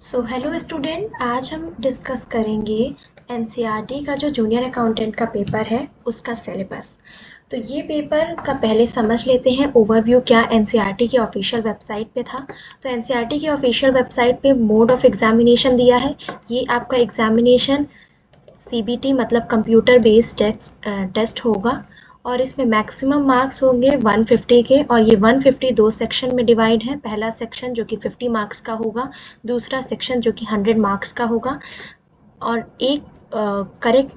So hello student, आज हम discuss करेंगे एनसीईआरटी का जो जूनियर अकाउंटेंट का पेपर है उसका सिलेबस। तो ये पेपर का पहले समझ लेते हैं ओवरव्यू क्या एनसीईआरटी की ऑफिशियल वेबसाइट पे था। तो एनसीईआरटी की ऑफिशियल वेबसाइट पे मोड ऑफ एग्जामिनेशन दिया है। ये आपका एग्जामिनेशन सीबीटी मतलब कंप्यूटर बेस्ड टेस्ट होगा और इसमें मैक्सिमम मार्क्स होंगे 150 के। और ये 150 दो सेक्शन में डिवाइड है। पहला सेक्शन जो कि 50 मार्क्स का होगा, दूसरा सेक्शन जो कि 100 मार्क्स का होगा। और एक करेक्ट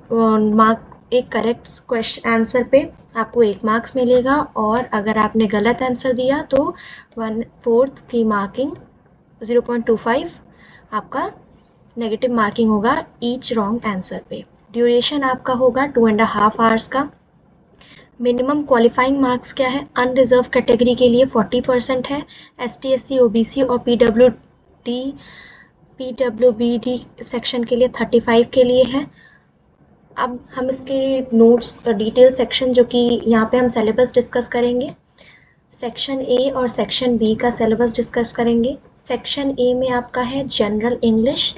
क्वेश्चन आंसर पे आपको 1 मार्क्स मिलेगा, और अगर आपने गलत आंसर दिया तो 1/4 की मार्किंग 0.25 आपका नेगेटिव मार्किंग होगा ईच रॉन्ग आंसर पे। ड्यूरेशन आपका होगा 2.5 आवर्स का। मिनिमम क्वालिफाइंग मार्क्स क्या है? अनरिजर्व कैटेगरी के लिए 40% है, एसटी एससी ओबीसी और पीडब्ल्यूबीडी सेक्शन के लिए 35 के लिए है। अब हम इसके नोट्स डिटेल सेक्शन जो कि यहाँ पे हम सिलेबस डिस्कस करेंगे, सेक्शन ए और सेक्शन बी का सिलेबस डिस्कस करेंगे। सेक्शन ए में आपका है general English,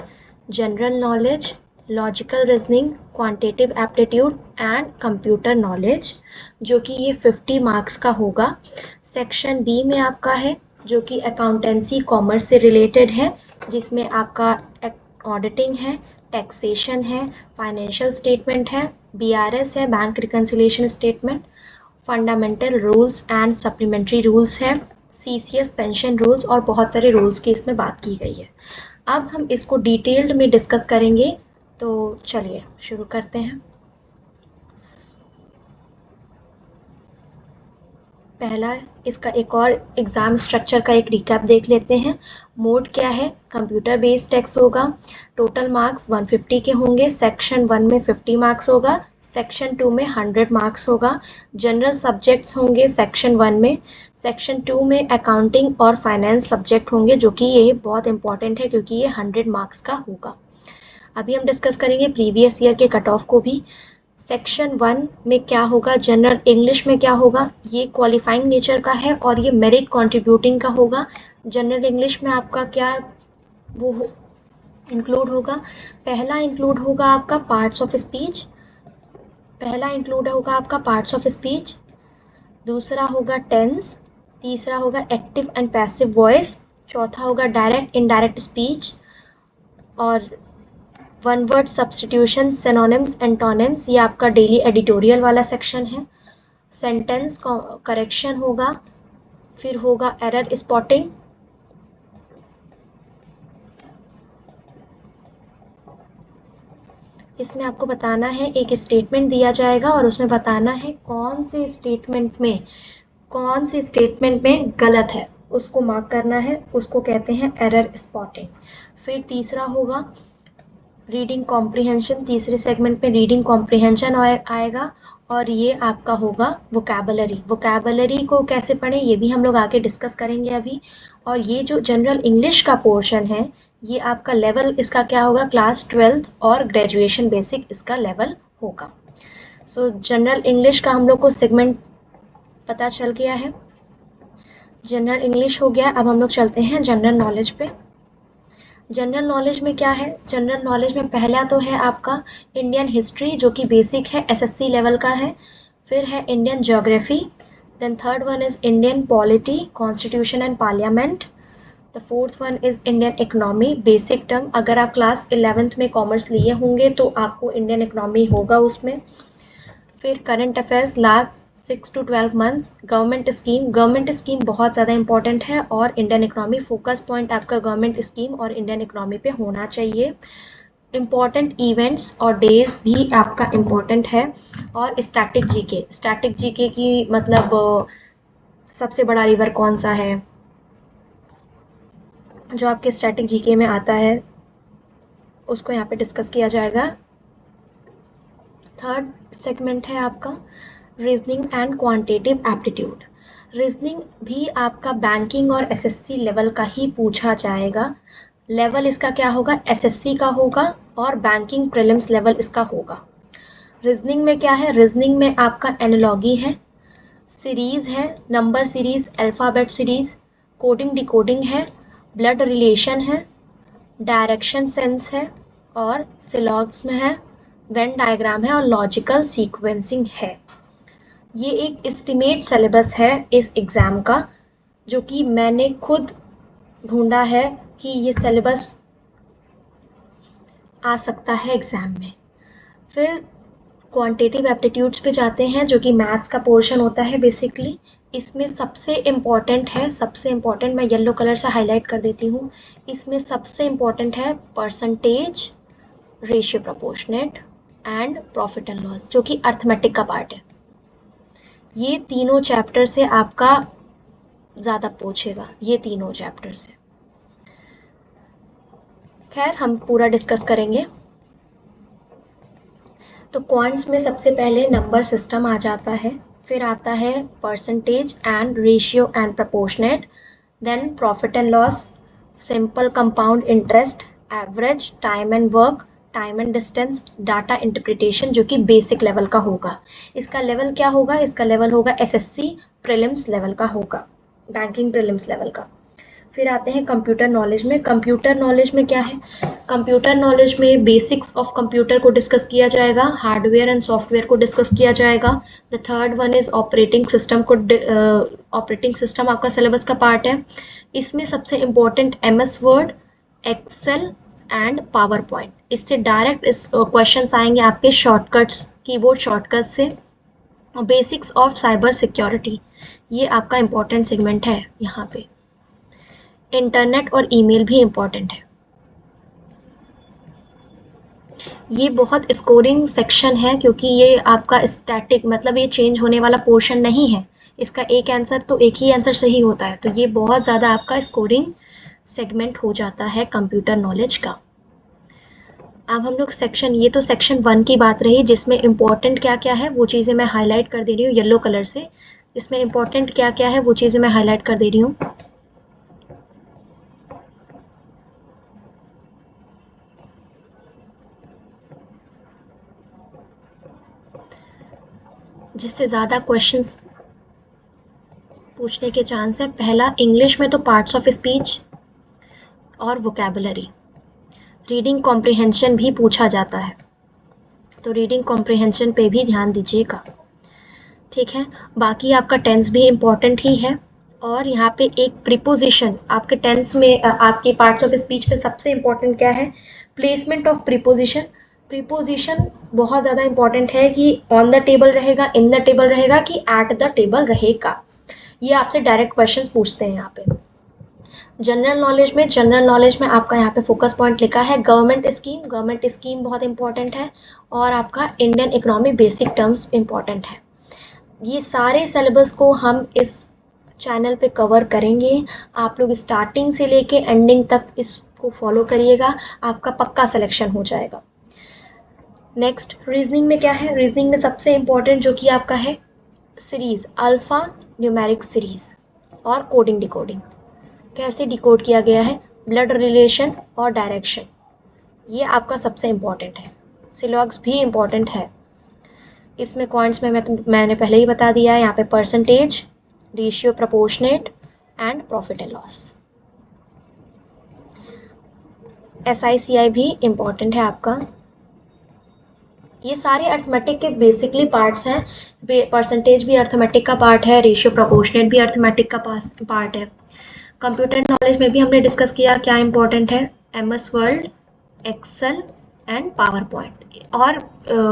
general knowledge, logical reasoning, quantitative aptitude and computer knowledge, जो कि ये 50 मार्क्स का होगा। सेक्शन बी में आपका है जो कि अकाउंटेंसी कॉमर्स से रिलेटेड है, जिसमें आपका ऑडिटिंग है, टैक्सेशन है, फाइनेंशियल स्टेटमेंट है, बीआरएस है, bank reconciliation statement, fundamental rules and supplementary rules है, सीसीएस पेंशन रूल्स और बहुत सारे रूल्स की इसमें बात की गई है। अब हम इसको डिटेल्ड में डिस्कस करेंगे, तो चलिए शुरू करते हैं। पहला इसका एक और एग्ज़ाम स्ट्रक्चर का एक रिकैप देख लेते हैं। मोड क्या है? कंप्यूटर बेस्ड टेस्ट होगा। टोटल मार्क्स 150 के होंगे। सेक्शन 1 में 50 मार्क्स होगा, सेक्शन 2 में 100 मार्क्स होगा। जनरल सब्जेक्ट्स होंगे सेक्शन 1 में। सेक्शन 2 में अकाउंटिंग और फाइनेंस सब्जेक्ट होंगे, जो कि ये बहुत इंपॉर्टेंट है क्योंकि ये 100 मार्क्स का होगा। अभी हम डिस्कस करेंगे प्रीवियस ईयर के कट ऑफ को भी। सेक्शन 1 में क्या होगा? जनरल इंग्लिश में क्या होगा? ये क्वालिफाइंग नेचर का है और ये मेरिट कंट्रीब्यूटिंग का होगा। जनरल इंग्लिश में आपका क्या वो इंक्लूड होगा? पहला इंक्लूड होगा आपका पार्ट्स ऑफ स्पीच, दूसरा होगा टेंस, तीसरा होगा एक्टिव एंड पैसिव वॉइस, चौथा होगा डायरेक्ट इनडायरेक्ट स्पीच, और one word substitution, synonyms, antonyms, ये आपका डेली एडिटोरियल वाला सेक्शन है। सेंटेंस करेक्शन होगा, फिर होगा एरर स्पॉटिंग, इसमें आपको बताना है, एक स्टेटमेंट दिया जाएगा और उसमें बताना है कौन से स्टेटमेंट में गलत है, उसको मार्क करना है, उसको कहते हैं एरर स्पॉटिंग। फिर तीसरा होगा रीडिंग कॉम्प्रिहेंशन, तीसरे सेगमेंट में रीडिंग कॉम्प्रिहेंशन आएगा, और ये आपका होगा वोकैबुलरी को कैसे पढ़ें ये भी हम लोग आगे डिस्कस करेंगे अभी। और ये जो जनरल इंग्लिश का पोर्शन है, ये आपका लेवल इसका क्या होगा? क्लास 12th और ग्रेजुएशन बेसिक इसका लेवल होगा। सो जनरल इंग्लिश का हम लोग को सेगमेंट पता चल गया है, जनरल इंग्लिश हो गया। अब हम लोग चलते हैं जनरल नॉलेज पे। जनरल नॉलेज में क्या है? जनरल नॉलेज में पहला तो है आपका इंडियन हिस्ट्री, जो कि बेसिक है, एसएससी लेवल का है। फिर है Indian geography, then third one is Indian polity, constitution and parliament. The fourth one is Indian economy, basic term, अगर आप क्लास 11th में कॉमर्स लिए होंगे तो आपको इंडियन इकोनॉमी होगा उसमें। फिर current affairs last 6 to 12 months, government scheme बहुत ज़्यादा इंपॉर्टेंट है, और इंडियन इकोनॉमी फोकस पॉइंट आपका गवर्नमेंट स्कीम और इंडियन इकोनॉमी पे होना चाहिए। इम्पॉर्टेंट इवेंट्स और डेज भी आपका इम्पॉर्टेंट है। और स्टैटिक जीके की मतलब सबसे बड़ा रिवर कौन सा है, जो आपके स्टैटिक जीके में आता है, उसको यहाँ पे डिस्कस किया जाएगा। थर्ड सेगमेंट है आपका reasoning and quantitative aptitude. Reasoning भी आपका बैंकिंग और एसएससी लेवल का ही पूछा जाएगा। लेवल इसका क्या होगा? एसएससी का होगा, और बैंकिंग प्रीलिम्स लेवल इसका होगा। रीजनिंग में क्या है? रीजनिंग में आपका एनालॉजी है, सीरीज़ है, number series, alphabet series, coding decoding है, ब्लड रिलेशन है, डायरेक्शन सेंस है और सिलॉग्स में है, वेन डायग्राम है और लॉजिकल सीक्वेंसिंग है। ये एक एस्टिमेट सिलेबस है इस एग्ज़ाम का, जो कि मैंने खुद ढूंढा है कि ये सिलेबस आ सकता है एग्ज़ाम में। फिर क्वांटिटेटिव एप्टीट्यूड्स पे जाते हैं, जो कि मैथ्स का पोर्शन होता है बेसिकली। इसमें सबसे इम्पॉर्टेंट है, सबसे इम्पॉर्टेंट मैं येलो कलर से हाईलाइट कर देती हूँ, इसमें सबसे इम्पॉर्टेंट है percentage, ratio proportionate and profit and loss, जो कि अर्थमेटिक का पार्ट है। ये तीनों चैप्टर से आपका ज़्यादा पूछेगा, ये तीनों चैप्टर से। खैर हम पूरा डिस्कस करेंगे। तो क्वांट्स में सबसे पहले नंबर सिस्टम आ जाता है, फिर आता है percentage and ratio and proportionate, then profit and loss, simple compound interest, average, time and work, time and distance, data interpretation, जो कि बेसिक लेवल का होगा। इसका लेवल क्या होगा? इसका लेवल होगा एसएससी प्रीलिम्स लेवल का होगा, बैंकिंग प्रीलिम्स लेवल का। फिर आते हैं कंप्यूटर नॉलेज में। कंप्यूटर नॉलेज में क्या है? कंप्यूटर नॉलेज में बेसिक्स ऑफ कंप्यूटर को डिस्कस किया जाएगा, हार्डवेयर एंड सॉफ्टवेयर को डिस्कस किया जाएगा। The third one is operating system को, ऑपरेटिंग सिस्टम आपका सिलेबस का पार्ट है। इसमें सबसे important MS Word, Excel and PowerPoint. इससे डायरेक्ट इस क्वेश्चंस आएंगे आपके शॉर्टकट्स, कीबोर्ड शॉर्टकट से। बेसिक्स ऑफ साइबर सिक्योरिटी, ये आपका इम्पोर्टेंट सेगमेंट है यहाँ पे। इंटरनेट और ईमेल भी इम्पॉर्टेंट है। ये बहुत स्कोरिंग सेक्शन है, क्योंकि ये आपका स्टैटिक, मतलब ये चेंज होने वाला पोर्शन नहीं है। इसका एक आंसर तो एक ही आंसर सही होता है, तो ये बहुत ज़्यादा आपका स्कोरिंग सेगमेंट हो जाता है कंप्यूटर नॉलेज का। अब हम लोग सेक्शन, ये तो सेक्शन 1 की बात रही, जिसमें इम्पोर्टेंट क्या क्या है वो चीज़ें मैं हाईलाइट कर दे रही हूँ येलो कलर से। इसमें इम्पोर्टेंट क्या क्या है वो चीज़ें मैं हाईलाइट कर दे रही हूँ। जिससे ज़्यादा क्वेश्चंस पूछने के चांस है। पहला, इंग्लिश में तो पार्ट्स ऑफ स्पीच और वोकैबुलरी। रीडिंग कॉम्प्रिहेंशन भी पूछा जाता है, तो रीडिंग कॉम्प्रिहेंशन पे भी ध्यान दीजिएगा, ठीक है। बाकी आपका टेंस भी इम्पॉर्टेंट ही है, और यहाँ पे एक प्रीपोजिशन आपके टेंस में, आपके पार्ट्स ऑफ स्पीच पे सबसे इम्पॉर्टेंट क्या है? Placement of preposition. प्रीपोजिशन बहुत ज़्यादा इम्पॉर्टेंट है कि ऑन द टेबल रहेगा, इन द टेबल रहेगा, कि एट द टेबल रहेगा। ये आपसे डायरेक्ट क्वेश्चंस पूछते हैं यहाँ पे। जनरल नॉलेज में आपका यहाँ पे फोकस पॉइंट लिखा है गवर्नमेंट स्कीम बहुत इंपॉर्टेंट है, और आपका Indian economy basic terms important है। ये सारे सिलेबस को हम इस चैनल पे कवर करेंगे। आप लोग स्टार्टिंग से लेके एंडिंग तक इसको फॉलो करिएगा, आपका पक्का सिलेक्शन हो जाएगा। नेक्स्ट, रीजनिंग में क्या है? रीजनिंग में सबसे इम्पोर्टेंट जो कि आपका है सीरीज, अल्फा न्यूमेरिक सीरीज और कोडिंग डिकोडिंग। कैसे डिकोड किया गया है, ब्लड रिलेशन और डायरेक्शन, ये आपका सबसे इम्पॉर्टेंट है। सिलॉग्स भी इम्पॉर्टेंट है। इसमें क्वांट्स में मैंने पहले ही बता दिया है, यहाँ पे percentage, ratio, proportionate and profit and loss. SICI भी इम्पॉर्टेंट है आपका। ये सारे अर्थमेटिक के बेसिकली पार्ट्स हैं। परसेंटेज भी अर्थमेटिक का पार्ट है, रेशियो प्रोपोर्शनेट भी अर्थमेटिक का पार्ट है। कंप्यूटर नॉलेज में भी हमने डिस्कस किया क्या इंपॉर्टेंट है, MS Word, Excel and PowerPoint, और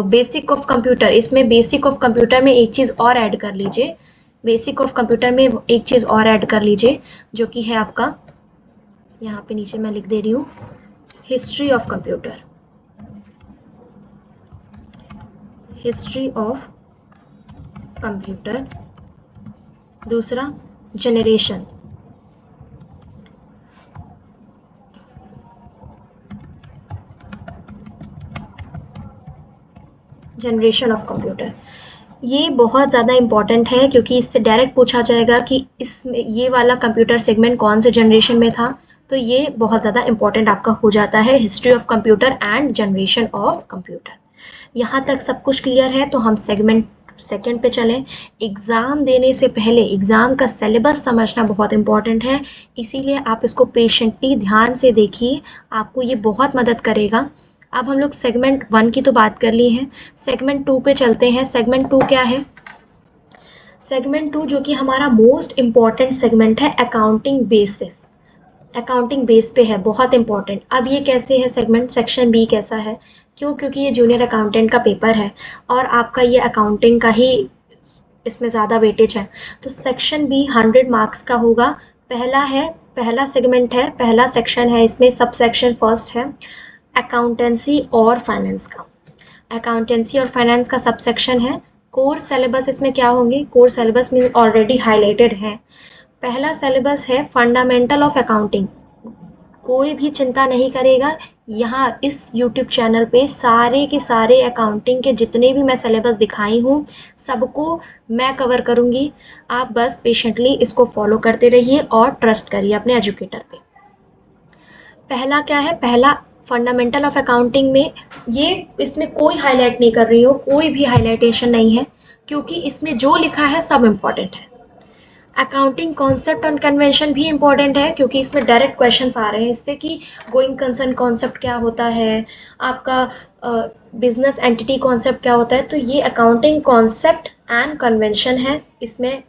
बेसिक ऑफ कंप्यूटर। इसमें बेसिक ऑफ कंप्यूटर में एक चीज़ और ऐड कर लीजिए, बेसिक ऑफ कंप्यूटर में एक चीज़ और ऐड कर लीजिए, जो कि है आपका, यहाँ पे नीचे मैं लिख दे रही हूँ, history of computer. History of computer. दूसरा, जनरेशन, जनरेशन ऑफ कंप्यूटर। ये बहुत ज़्यादा इम्पॉर्टेंट है, क्योंकि इससे डायरेक्ट पूछा जाएगा कि इसमें ये वाला कंप्यूटर सेगमेंट कौन से जनरेशन में था, तो ये बहुत ज़्यादा इम्पॉर्टेंट आपका हो जाता है, history of computer and generation of computer. यहाँ तक सब कुछ क्लियर है, तो हम सेगमेंट सेकंड पे चलें। एग्ज़ाम देने से पहले एग्ज़ाम का सिलेबस समझना बहुत इम्पॉर्टेंट है, इसीलिए आप इसको पेशेंटली ध्यान से देखिए, आपको ये बहुत मदद करेगा। अब हम लोग सेगमेंट 1 की तो बात कर ली है, सेगमेंट 2 पे चलते हैं। सेगमेंट 2 क्या है? सेगमेंट 2 जो कि हमारा मोस्ट इम्पॉर्टेंट सेगमेंट है, अकाउंटिंग बेसिस, अकाउंटिंग बेस पे है, बहुत इंपॉर्टेंट। अब ये कैसे है सेगमेंट? सेक्शन बी कैसा है? क्यों? क्योंकि ये जूनियर अकाउंटेंट का पेपर है और आपका ये अकाउंटिंग का ही इसमें ज़्यादा वेटेज है, तो सेक्शन बी 100 मार्क्स का होगा। पहला सेगमेंट है, पहला सेक्शन है, इसमें सब सेक्शन फर्स्ट है अकाउंटेंसी और फाइनेंस का। अकाउंटेंसी और फाइनेंस का सब सेक्शन है। कोर सिलेबस इसमें क्या होंगे? कोर सिलेबस में ऑलरेडी हाईलाइटेड है। पहला सिलेबस है फंडामेंटल ऑफ अकाउंटिंग। कोई भी चिंता नहीं करेगा, यहाँ इस यूट्यूब चैनल पे सारे के सारे अकाउंटिंग के जितने भी मैं सिलेबस दिखाई हूँ सबको मैं कवर करूँगी। आप बस पेशेंटली इसको फॉलो करते रहिए और ट्रस्ट करिए अपने एजुकेटर पे। पहला क्या है? पहला फंडामेंटल ऑफ अकाउंटिंग में ये इसमें कोई हाईलाइट नहीं कर रही हो, कोई भी हाईलाइटेशन नहीं है, क्योंकि इसमें जो लिखा है सब इम्पॉर्टेंट है। अकाउंटिंग कॉन्सेप्ट एंड कन्वेंशन भी इम्पॉर्टेंट है, क्योंकि इसमें डायरेक्ट क्वेश्चंस आ रहे हैं इससे कि गोइंग कंसर्न कॉन्सेप्ट क्या होता है, आपका बिजनेस एंटिटी कॉन्सेप्ट क्या होता है। तो ये अकाउंटिंग कॉन्सेप्ट एंड कन्वेंशन है, इसमें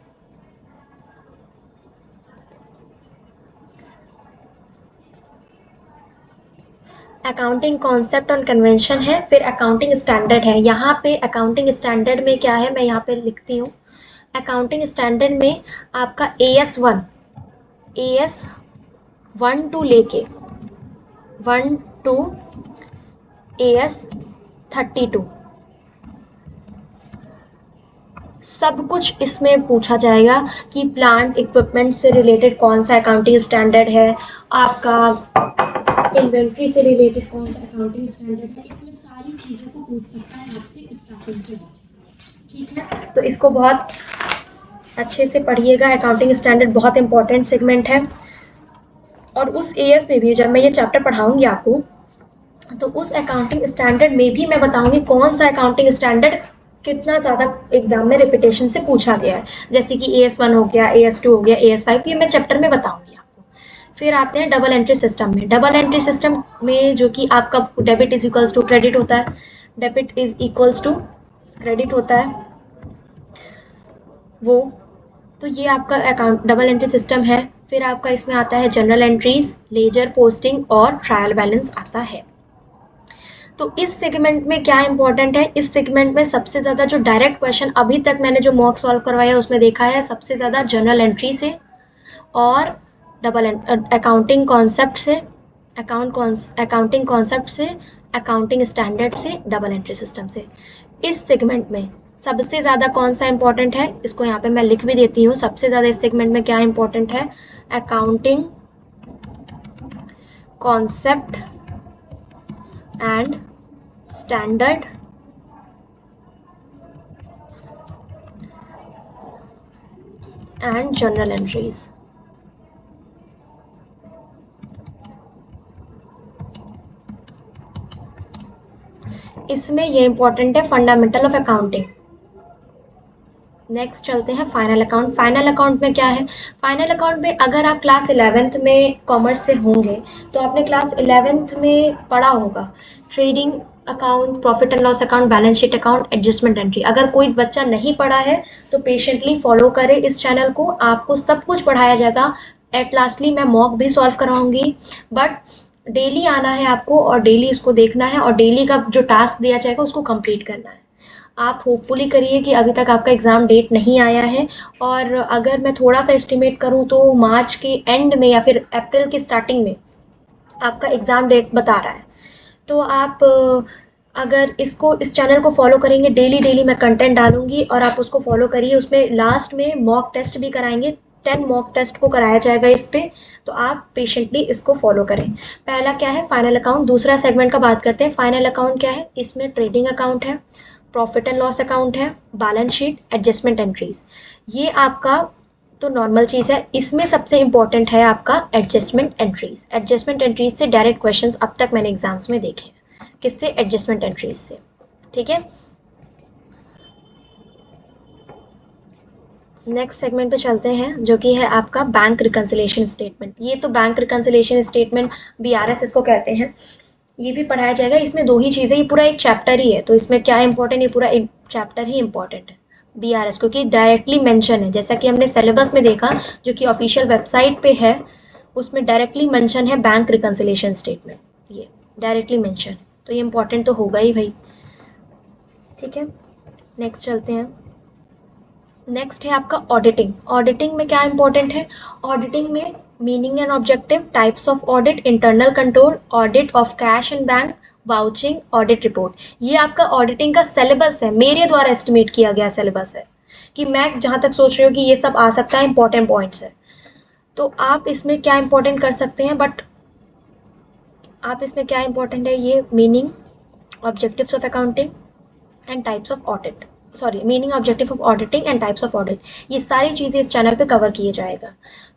अकाउंटिंग कॉन्सेप्ट और कन्वेंशन है। फिर अकाउंटिंग स्टैंडर्ड है। यहाँ पे अकाउंटिंग स्टैंडर्ड में क्या है, मैं यहाँ पे लिखती हूँ। अकाउंटिंग स्टैंडर्ड में आपका AS1 टू लेके 1 टू AS32 सब कुछ इसमें पूछा जाएगा कि प्लांट इक्विपमेंट से रिलेटेड कौन सा अकाउंटिंग स्टैंडर्ड है, आपका इन्वेंट्री से रिलेटेड कौन सा अकाउंटिंग स्टैंडर्ड है, इसमें सारी चीज़ों को पूछ सकता है आपसे स्टार्टिंग से। ठीक है, तो इसको बहुत अच्छे से पढ़िएगा। अकाउंटिंग स्टैंडर्ड बहुत इंपॉर्टेंट सेगमेंट है, और उस AS में भी जब मैं ये चैप्टर पढ़ाऊँगी आपको, तो उस अकाउंटिंग स्टैंडर्ड में भी मैं बताऊँगी कौन सा अकाउंटिंग स्टैंडर्ड कितना ज़्यादा एग्जाम में रिपीटेशन से पूछा गया है। जैसे कि AS1 हो गया, AS2 हो गया, AS5, ये मैं चैप्टर में बताऊँगी आपको। फिर आते हैं डबल एंट्री सिस्टम में। डबल एंट्री सिस्टम में जो कि आपका debit is equals to credit होता है, debit is equals to credit होता है वो, तो ये आपका अकाउंट डबल एंट्री सिस्टम है। फिर आपका इसमें आता है जनरल एंट्रीज, लेजर पोस्टिंग और ट्रायल बैलेंस आता है। तो इस सेगमेंट में क्या इंपॉर्टेंट है? इस सेगमेंट में सबसे ज़्यादा जो डायरेक्ट क्वेश्चन अभी तक मैंने जो मॉक सॉल्व करवाया उसमें देखा है, सबसे ज़्यादा जनरल एंट्री से और डबल अकाउंटिंग कॉन्सेप्ट से, अकाउंटिंग कॉन्सेप्ट से, अकाउंटिंग स्टैंडर्ड से, डबल एंट्री सिस्टम से। इस सेगमेंट में सबसे ज़्यादा कौन सा इंपॉर्टेंट है, इसको यहाँ पे मैं लिख भी देती हूँ। सबसे ज़्यादा इस सेगमेंट में क्या इंपॉर्टेंट है? Accounting concept and standard and general entries. इसमें ये इंपॉर्टेंट है फंडामेंटल ऑफ अकाउंटिंग। नेक्स्ट चलते हैं फाइनल अकाउंट। फाइनल अकाउंट में क्या है? फाइनल अकाउंट में अगर आप क्लास 11th में कॉमर्स से होंगे तो आपने क्लास 11th में पढ़ा होगा trading account, profit and loss account, balance sheet account, adjustment entry. अगर कोई बच्चा नहीं पढ़ा है तो पेशेंटली फॉलो करे इस चैनल को, आपको सब कुछ पढ़ाया जाएगा। एट लास्टली मैं मॉक भी सॉल्व करवाऊंगी, बट डेली आना है आपको और डेली इसको देखना है और डेली का जो टास्क दिया जाएगा उसको कंप्लीट करना है। आप होपफुली करिए कि अभी तक आपका एग्ज़ाम डेट नहीं आया है, और अगर मैं थोड़ा सा एस्टिमेट करूँ तो मार्च के एंड में या फिर अप्रैल के स्टार्टिंग में आपका एग्ज़ाम डेट बता रहा है। तो आप अगर इस चैनल को फॉलो करेंगे, डेली मैं कंटेंट डालूंगी और आप उसको फॉलो करिए। उसमें लास्ट में मॉक टेस्ट भी कराएंगे, 10 मॉक टेस्ट को कराया जाएगा इस पर, तो आप पेशेंटली इसको फॉलो करें। पहला क्या है? Final account. दूसरा सेगमेंट का बात करते हैं। फाइनल अकाउंट क्या है? इसमें ट्रेडिंग अकाउंट है, प्रॉफिट एंड लॉस अकाउंट है, बैलेंस शीट, एडजस्टमेंट एंट्रीज। ये आपका तो नॉर्मल चीज़ है। इसमें सबसे इंपॉर्टेंट है आपका एडजस्टमेंट एंट्रीज। एडजस्टमेंट एंट्रीज से डायरेक्ट क्वेश्चंस अब तक मैंने एग्जाम्स में देखे हैं। किससे? एडजस्टमेंट एंट्रीज से। ठीक है, नेक्स्ट सेगमेंट पे चलते हैं, जो कि है आपका बैंक रिकन्सिलेशन स्टेटमेंट। ये तो बैंक रिकन्सिलेशन स्टेटमेंट BRS इसको कहते हैं, ये भी पढ़ाया जाएगा। इसमें दो ही चीज़ें, ये पूरा एक चैप्टर ही है, तो इसमें क्या इंपॉर्टेंट, ये पूरा एक चैप्टर ही इंपॉर्टेंट है BRS, क्योंकि डायरेक्टली मेंशन है, जैसा कि हमने सिलेबस में देखा जो कि ऑफिशियल वेबसाइट पे है, उसमें डायरेक्टली मेंशन है बैंक रिकन्सिलेशन स्टेटमेंट, ये डायरेक्टली मेंशन है, तो ये इंपॉर्टेंट तो होगा ही भाई। ठीक है, नेक्स्ट चलते हैं। नेक्स्ट है आपका ऑडिटिंग। ऑडिटिंग में क्या इंपॉर्टेंट है, ऑडिटिंग में meaning and objective, types of audit, internal control, audit of cash and bank, vouching, audit report. ये आपका ऑडिटिंग का सिलेबस है, मेरे द्वारा एस्टिमेट किया गया सिलेबस है, कि मैं जहाँ तक सोच रही हूँ कि ये सब आ सकता है, इंपॉर्टेंट पॉइंट्स है। तो आप इसमें क्या इंपॉर्टेंट कर सकते हैं, बट आप इसमें क्या इंपॉर्टेंट है, ये meaning, objectives of accounting and types of audit, sorry meaning objective of auditing and types of audit, ये सारी चीज़ें इस चैनल पे कवर किए जाएगा।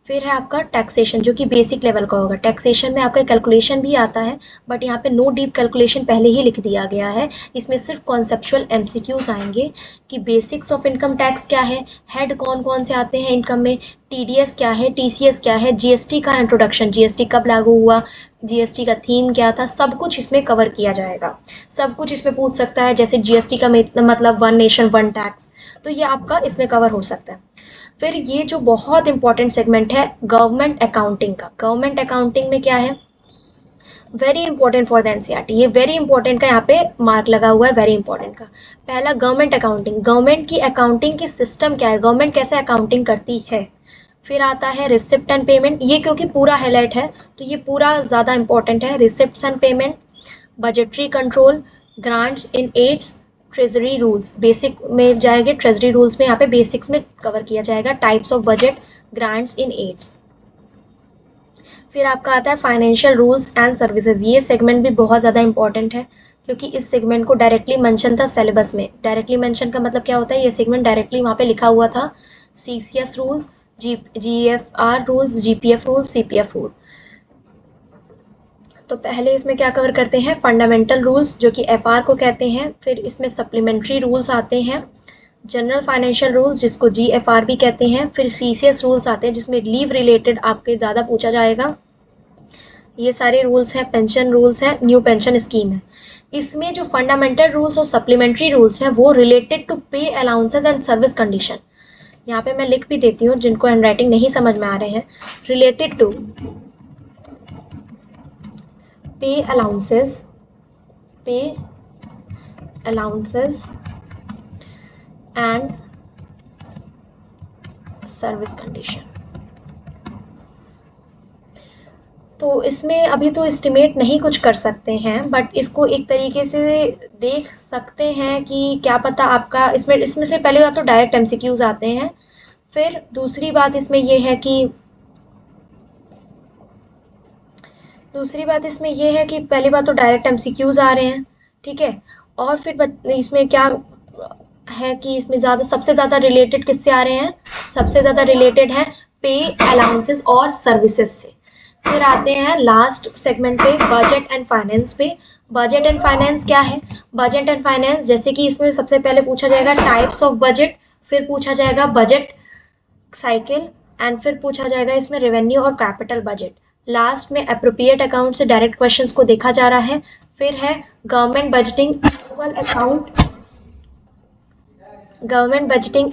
फिर है आपका टैक्सेशन, जो कि बेसिक लेवल का होगा। टैक्सेशन में आपका कैलकुलेशन भी आता है, बट यहाँ पे नो डीप कैलकुलेशन पहले ही लिख दिया गया है। इसमें सिर्फ कॉन्सेप्चुअल MCQs आएंगे कि बेसिक्स ऑफ इनकम टैक्स क्या है, हेड कौन कौन से आते हैं इनकम में, TDS क्या है, TCS क्या है, GST का इंट्रोडक्शन, GST कब लागू हुआ, GST का थीम क्या था, सब कुछ इसमें कवर किया जाएगा। सब कुछ इसमें पूछ सकता है, जैसे GST का मतलब वन नेशन वन टैक्स, तो ये आपका इसमें कवर हो सकता है। फिर ये जो बहुत इंपॉर्टेंट सेगमेंट है गवर्नमेंट अकाउंटिंग का, गवर्नमेंट अकाउंटिंग में क्या है, very important for the NCERT, ये वेरी इंपॉर्टेंट का यहाँ पे मार्क लगा हुआ है, वेरी इंपॉर्टेंट का। पहला गवर्नमेंट अकाउंटिंग, गवर्नमेंट की अकाउंटिंग की सिस्टम क्या है, गवर्नमेंट कैसे अकाउंटिंग करती है। फिर आता है रिसिप्ट एंड पेमेंट, ये क्योंकि पूरा हाईलाइट है तो ये पूरा ज़्यादा इंपॉर्टेंट है। Receipts and payment, budgetary control, grants in aids, treasury rules, basic में जाएंगे, ट्रेजरी रूल्स में यहाँ पे बेसिक्स में कवर किया जाएगा, types of budget, grants in aids. फिर आपका आता है फाइनेंशियल रूल्स एंड सर्विसेज, ये सेगमेंट भी बहुत ज़्यादा इंपॉर्टेंट है, क्योंकि इस सेगमेंट को डायरेक्टली मेंशन था सिलेबस में। डायरेक्टली मेंशन का मतलब क्या होता है, ये सेगमेंट डायरेक्टली वहाँ पे लिखा हुआ था, CCS rules, GFR rules, GPF rules, CPF rule. तो पहले इसमें क्या कवर करते हैं, फंडामेंटल रूल्स जो कि FR को कहते हैं। फिर इसमें सप्लीमेंट्री रूल्स आते हैं, जनरल फाइनेंशियल रूल्स जिसको GFR भी कहते हैं। फिर CCS रूल्स आते हैं जिसमें लीव रिलेटेड आपके ज़्यादा पूछा जाएगा, ये सारे रूल्स हैं। पेंशन रूल्स है, न्यू पेंशन स्कीम है। इसमें जो फंडामेंटल रूल्स और सप्लीमेंट्री रूल्स हैं वो रिलेटेड टू पे अलाउंसेस एंड सर्विस कंडीशन, यहाँ पे मैं लिख भी देती हूँ जिनको हैंडराइटिंग नहीं समझ में आ रहे हैं, रिलेटेड टू पे अलाउंसेस एंड सर्विस कंडीशन। तो इसमें अभी तो एस्टिमेट नहीं कुछ कर सकते हैं, बट इसको एक तरीके से देख सकते हैं कि क्या पता आपका इसमें से पहले बात तो डायरेक्ट MCQs आते हैं। फिर दूसरी बात इसमें ये है कि पहली बात तो डायरेक्ट MCQs आ रहे हैं, ठीक है। और फिर इसमें क्या है कि इसमें सबसे ज़्यादा रिलेटेड किससे आ रहे हैं, सबसे ज़्यादा रिलेटेड है पे अलाउंसेस और सर्विसेज से। फिर आते हैं लास्ट सेगमेंट पे, बजट एंड फाइनेंस पे। बजट एंड फाइनेंस क्या है, बजट एंड फाइनेंस जैसे कि इसमें सबसे पहले पूछा जाएगा टाइप्स ऑफ बजट, फिर पूछा जाएगा बजट साइकिल, एंड फिर पूछा जाएगा इसमें रेवेन्यू और कैपिटल बजट। लास्ट में अप्रोप्रिएट अकाउंट से डायरेक्ट क्वेश्चंस को देखा जा रहा है। फिर है गवर्नमेंट बजटिंग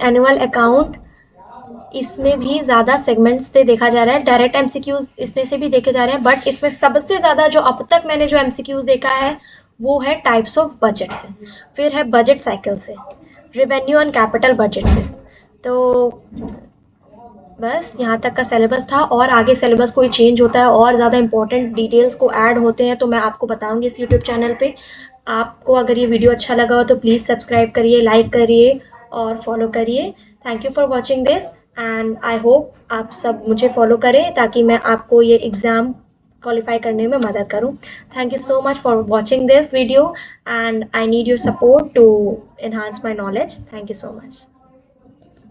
एनुअल अकाउंट, इसमें भी ज़्यादा सेगमेंट्स से देखा जा रहा है, डायरेक्ट MCQs इसमें से भी देखे जा रहे हैं, बट इसमें सबसे ज़्यादा जो अब तक मैंने जो MCQs देखा है वो है टाइप्स ऑफ बजट से, फिर है बजट साइकिल से, रेवेन्यू एंड कैपिटल बजट से। तो बस यहाँ तक का सिलेबस था, और आगे सिलेबस कोई चेंज होता है और ज़्यादा इंपॉर्टेंट डिटेल्स को ऐड होते हैं तो मैं आपको बताऊँगी इस यूट्यूब चैनल पे। आपको अगर ये वीडियो अच्छा लगा हो तो प्लीज़ सब्सक्राइब करिए, लाइक करिए और फॉलो करिए। Thank you for watching this, and I hope आप सब मुझे फॉलो करें ताकि मैं आपको ये एग्ज़ाम क्वालिफाई करने में मदद करूं। Thank you so much for watching this video, and I need your support to enhance my knowledge. Thank you so much.